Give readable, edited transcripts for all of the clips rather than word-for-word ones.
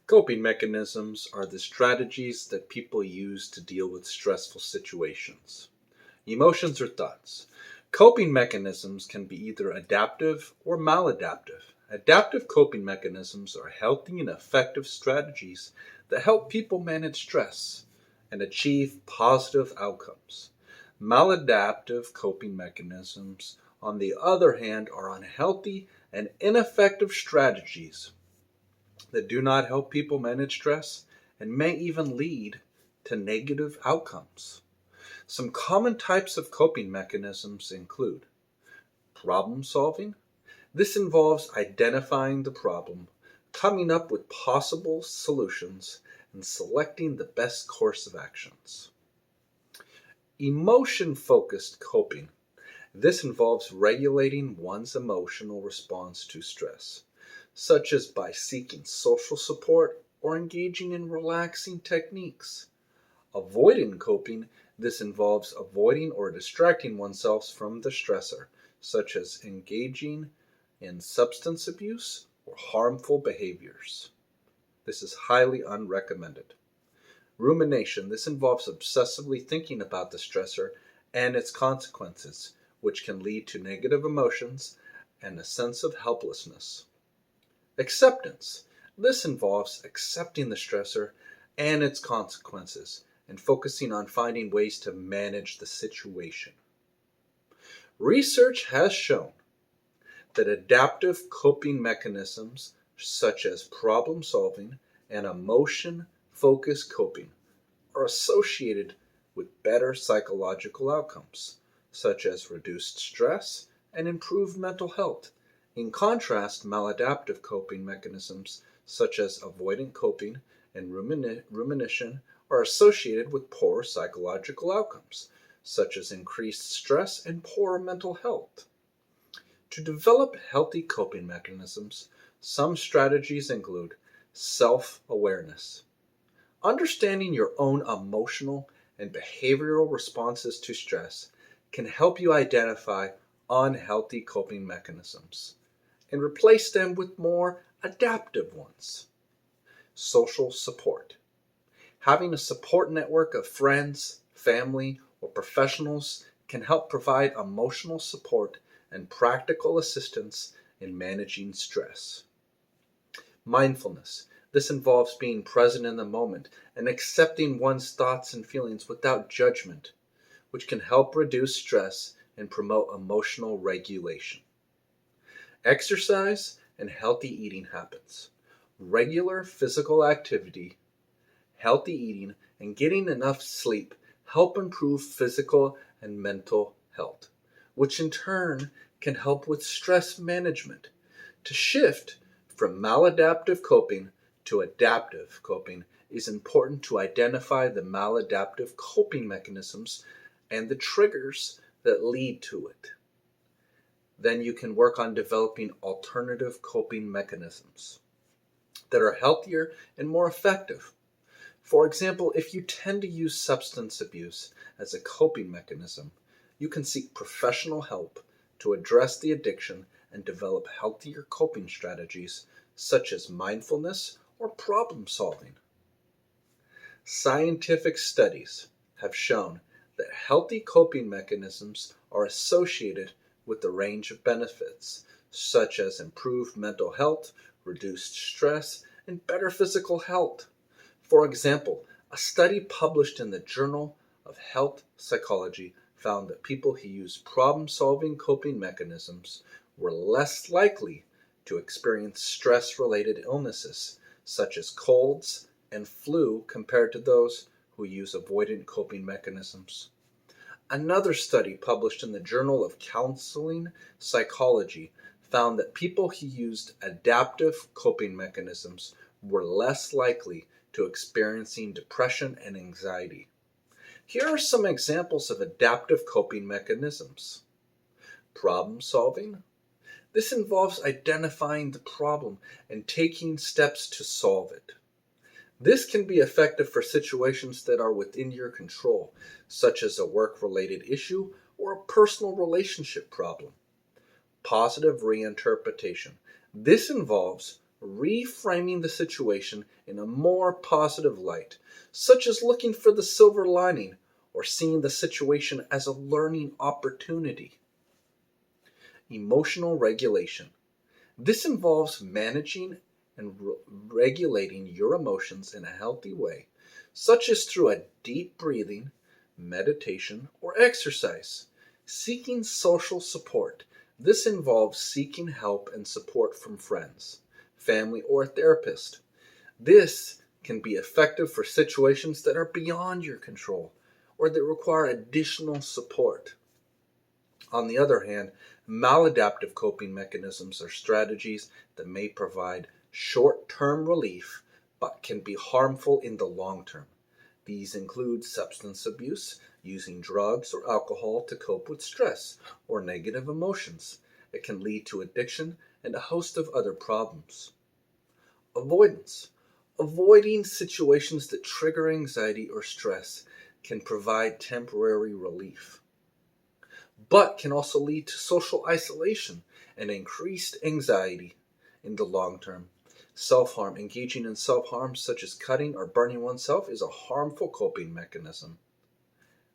Coping mechanisms are the strategies that people use to deal with stressful situations. Emotions or thoughts. Coping mechanisms can be either adaptive or maladaptive. Adaptive coping mechanisms are healthy and effective strategies that help people manage stress and achieve positive outcomes. Maladaptive coping mechanisms, on the other hand, are unhealthy and ineffective strategies that do not help people manage stress and may even lead to negative outcomes. Some common types of coping mechanisms include problem solving. This involves identifying the problem, coming up with possible solutions, and selecting the best course of actions. Emotion focused coping. This involves regulating one's emotional response to stress, such as by seeking social support or engaging in relaxing techniques. Avoidant coping. This involves avoiding or distracting oneself from the stressor, such as engaging in substance abuse or harmful behaviors. This is highly unrecommended. Rumination. This involves obsessively thinking about the stressor and its consequences, which can lead to negative emotions and a sense of helplessness. Acceptance. This involves accepting the stressor and its consequences and focusing on finding ways to manage the situation. Research has shown that adaptive coping mechanisms such as problem solving and emotion focused coping are associated with better psychological outcomes, such as reduced stress and improved mental health. In contrast, maladaptive coping mechanisms such as avoidant coping and rumination are associated with poor psychological outcomes, such as increased stress and poor mental health. To develop healthy coping mechanisms, some strategies include self-awareness. Understanding your own emotional and behavioral responses to stress can help you identify unhealthy coping mechanisms and replace them with more adaptive ones. Social support. Having a support network of friends, family, or professionals can help provide emotional support and practical assistance in managing stress. Mindfulness. This involves being present in the moment and accepting one's thoughts and feelings without judgment, which can help reduce stress and promote emotional regulation. Exercise and healthy eating habits. Regular physical activity, healthy eating, and getting enough sleep help improve physical and mental health, which in turn can help with stress management. To shift from maladaptive coping to adaptive coping is important to identify the maladaptive coping mechanisms and the triggers that lead to it. Then you can work on developing alternative coping mechanisms that are healthier and more effective. For example, if you tend to use substance abuse as a coping mechanism, you can seek professional help to address the addiction and develop healthier coping strategies such as mindfulness or problem solving. Scientific studies have shown that healthy coping mechanisms are associated with a range of benefits, such as improved mental health, reduced stress, and better physical health. For example, a study published in the Journal of Health Psychology found that people who used problem-solving coping mechanisms were less likely to experience stress-related illnesses, such as colds and flu, compared to those who use avoidant coping mechanisms. Another study published in the Journal of Counseling Psychology found that people who used adaptive coping mechanisms were less likely to experiencing depression and anxiety. Here are some examples of adaptive coping mechanisms. Problem solving. This involves identifying the problem and taking steps to solve it. This can be effective for situations that are within your control, such as a work-related issue or a personal relationship problem. Positive reinterpretation. This involves reframing the situation in a more positive light, such as looking for the silver lining or seeing the situation as a learning opportunity. Emotional regulation. This involves managing and regulating your emotions in a healthy way, such as through a deep breathing, meditation, or exercise. Seeking social support. This involves seeking help and support from friends, family, or a therapist. This can be effective for situations that are beyond your control or that require additional support. On the other hand, maladaptive coping mechanisms are strategies that may provide short-term relief but can be harmful in the long term. These include substance abuse, using drugs or alcohol to cope with stress or negative emotions. It can lead to addiction and a host of other problems. Avoidance. Avoiding situations that trigger anxiety or stress can provide temporary relief, but can also lead to social isolation and increased anxiety in the long term. Self-harm. Engaging in self-harm, such as cutting or burning oneself, is a harmful coping mechanism.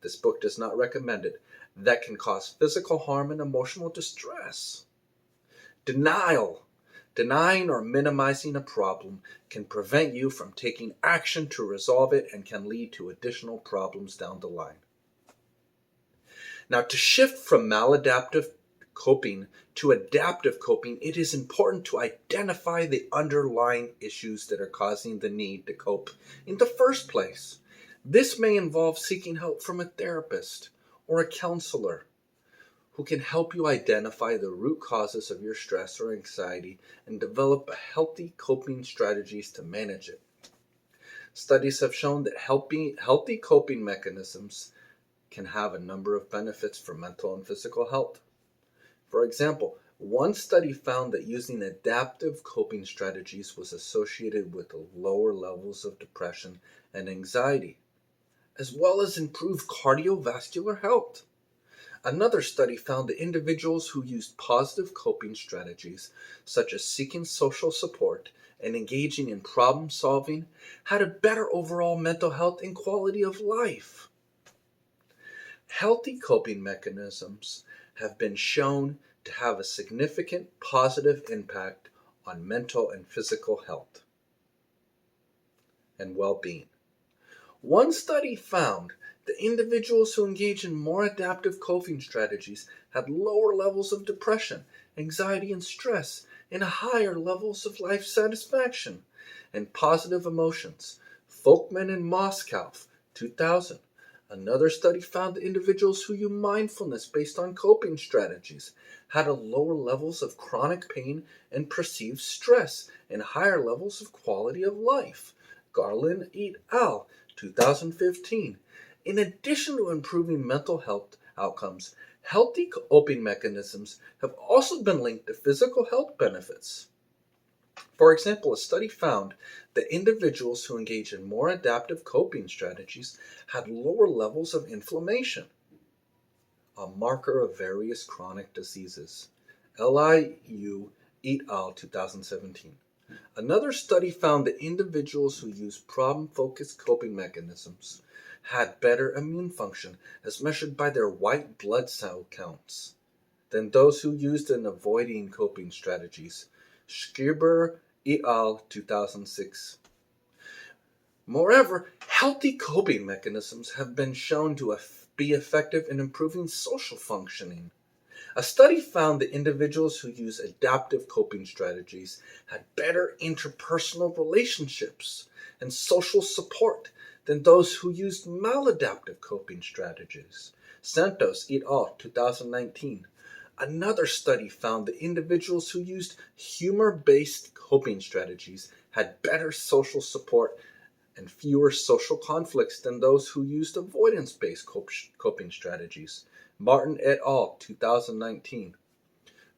This book does not recommend it. That can cause physical harm and emotional distress. Denial. Denying or minimizing a problem can prevent you from taking action to resolve it and can lead to additional problems down the line. Now, to shift from maladaptive coping to adaptive coping, it is important to identify the underlying issues that are causing the need to cope in the first place. This may involve seeking help from a therapist or a counselor who can help you identify the root causes of your stress or anxiety and develop healthy coping strategies to manage it. Studies have shown that healthy coping mechanisms can have a number of benefits for mental and physical health. For example, one study found that using adaptive coping strategies was associated with lower levels of depression and anxiety, as well as improved cardiovascular health. Another study found that individuals who used positive coping strategies, such as seeking social support and engaging in problem solving, had a better overall mental health and quality of life. Healthy coping mechanisms have been shown to have a significant positive impact on mental and physical health and well-being. One study found that individuals who engage in more adaptive coping strategies had lower levels of depression, anxiety, and stress, and higher levels of life satisfaction and positive emotions. Folkman and Moskow, 2000. Another study found that individuals who use mindfulness based on coping strategies had a lower levels of chronic pain and perceived stress and higher levels of quality of life. Garland et al., 2015. In addition to improving mental health outcomes, healthy coping mechanisms have also been linked to physical health benefits. For example, a study found that individuals who engage in more adaptive coping strategies had lower levels of inflammation, a marker of various chronic diseases. Liu et al., 2017. Another study found that individuals who used problem-focused coping mechanisms had better immune function as measured by their white blood cell counts than those who used an avoiding coping strategies. Schreiber et al., 2006. Moreover, healthy coping mechanisms have been shown to be effective in improving social functioning. A study found that individuals who use adaptive coping strategies had better interpersonal relationships and social support than those who used maladaptive coping strategies. Santos et al., 2019. Another study found that individuals who used humor-based coping strategies had better social support and fewer social conflicts than those who used avoidance-based coping strategies. Martin et al., 2019.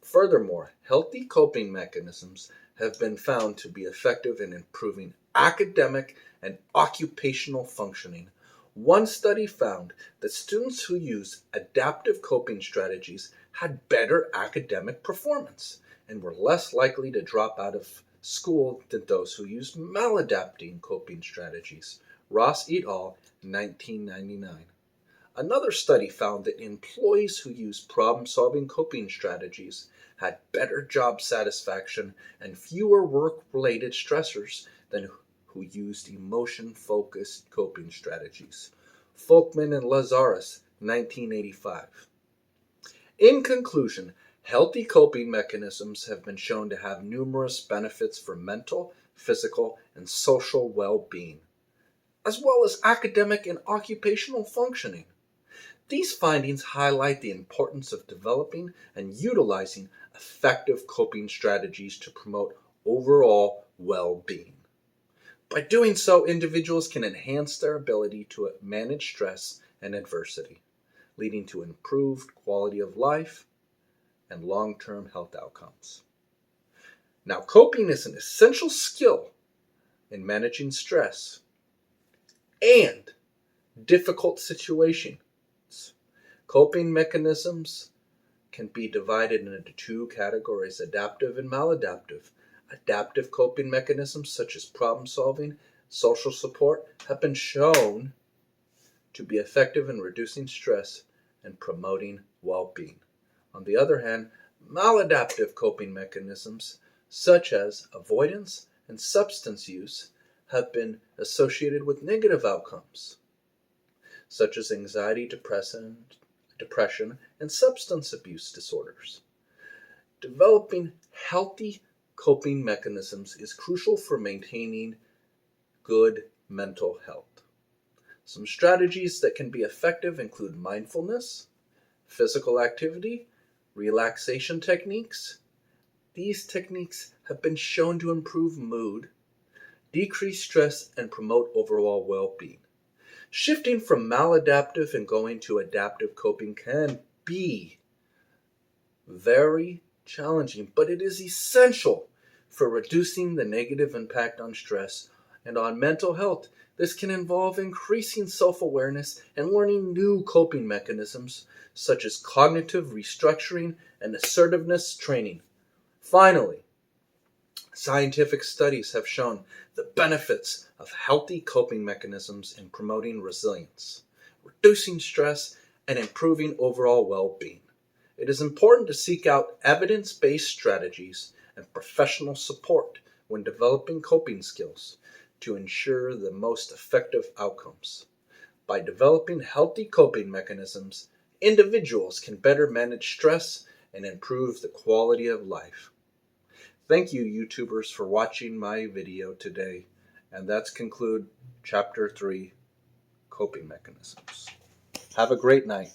Furthermore, healthy coping mechanisms have been found to be effective in improving academic and occupational functioning. One study found that students who use adaptive coping strategies had better academic performance and were less likely to drop out of school than those who used maladapting coping strategies. Ross et al., 1999. Another study found that employees who used problem-solving coping strategies had better job satisfaction and fewer work-related stressors than who used emotion-focused coping strategies. Folkman and Lazarus, 1985. In conclusion, healthy coping mechanisms have been shown to have numerous benefits for mental, physical, and social well-being, as well as academic and occupational functioning. These findings highlight the importance of developing and utilizing effective coping strategies to promote overall well-being. By doing so, individuals can enhance their ability to manage stress and adversity, leading to improved quality of life and long-term health outcomes. Now, coping is an essential skill in managing stress and difficult situations. Coping mechanisms can be divided into two categories: adaptive and maladaptive. Adaptive coping mechanisms such as problem solving, social support have been shown to be effective in reducing stress and promoting well-being. On the other hand, maladaptive coping mechanisms such as avoidance and substance use have been associated with negative outcomes, such as anxiety, depression, and substance abuse disorders. Developing healthy coping mechanisms is crucial for maintaining good mental health. Some strategies that can be effective include mindfulness, physical activity, relaxation techniques. These techniques have been shown to improve mood, decrease stress, and promote overall well-being. Shifting from maladaptive and going to adaptive coping can be very challenging, but it is essential for reducing the negative impact on stress and on mental health. This can involve increasing self-awareness and learning new coping mechanisms such as cognitive restructuring and assertiveness training. Finally, scientific studies have shown the benefits of healthy coping mechanisms in promoting resilience, reducing stress, and improving overall well-being. It is important to seek out evidence-based strategies and professional support when developing coping skills to ensure the most effective outcomes. By developing healthy coping mechanisms, individuals can better manage stress and improve the quality of life. Thank you, YouTubers, for watching my video today. And that's conclude Chapter 3, Coping Mechanisms. Have a great night.